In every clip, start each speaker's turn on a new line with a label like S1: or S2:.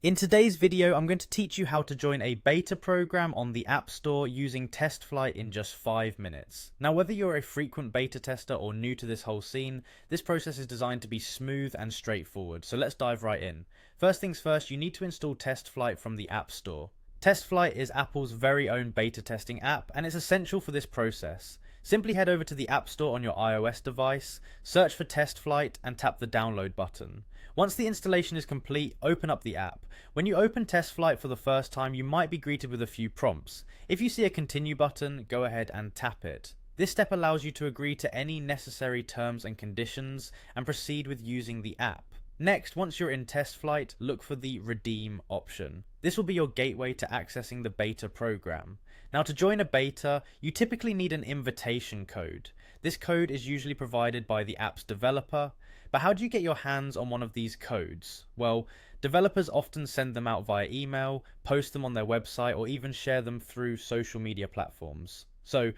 S1: In today's video, I'm going to teach you how to join a beta program on the App Store using TestFlight in just 5 minutes. Now, whether you're a frequent beta tester or new to this whole scene, this process is designed to be smooth and straightforward, so let's dive right in. First things first, you need to install TestFlight from the App Store. TestFlight is Apple's very own beta testing app, and it's essential for this process. Simply head over to the App Store on your iOS device, search for TestFlight, and tap the download button. Once the installation is complete, open up the app. When you open TestFlight for the first time, you might be greeted with a few prompts. If you see a continue button, go ahead and tap it. This step allows you to agree to any necessary terms and conditions and proceed with using the app. Next, once you're in TestFlight, look for the redeem option. This will be your gateway to accessing the beta program. Now, to join a beta, you typically need an invitation code. This code is usually provided by the app's developer. But how do you get your hands on one of these codes? Well, developers often send them out via email, post them on their website, or even share them through social media platforms. So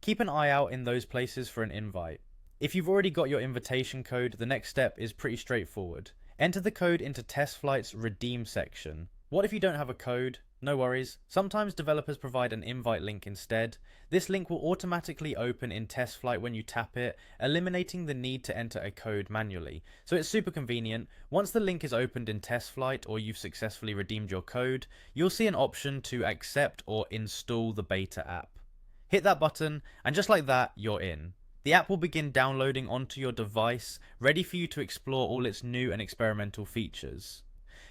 S1: keep an eye out in those places for an invite. If you've already got your invitation code, the next step is pretty straightforward. Enter the code into TestFlight's redeem section. What if you don't have a code? No worries, sometimes developers provide an invite link instead. This link will automatically open in TestFlight when you tap it, eliminating the need to enter a code manually. So it's super convenient. Once the link is opened in TestFlight or you've successfully redeemed your code, you'll see an option to accept or install the beta app. Hit that button, and just like that, you're in. The app will begin downloading onto your device, ready for you to explore all its new and experimental features.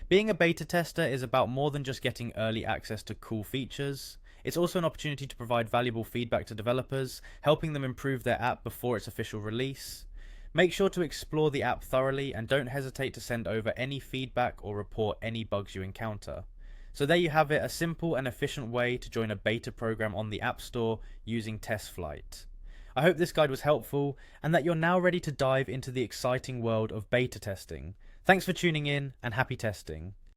S1: Being a beta tester is about more than just getting early access to cool features. It's also an opportunity to provide valuable feedback to developers, helping them improve their app before its official release. Make sure to explore the app thoroughly and don't hesitate to send over any feedback or report any bugs you encounter. So there you have it, a simple and efficient way to join a beta program on the App Store using TestFlight. I hope this guide was helpful and that you're now ready to dive into the exciting world of beta testing. Thanks for tuning in and happy testing.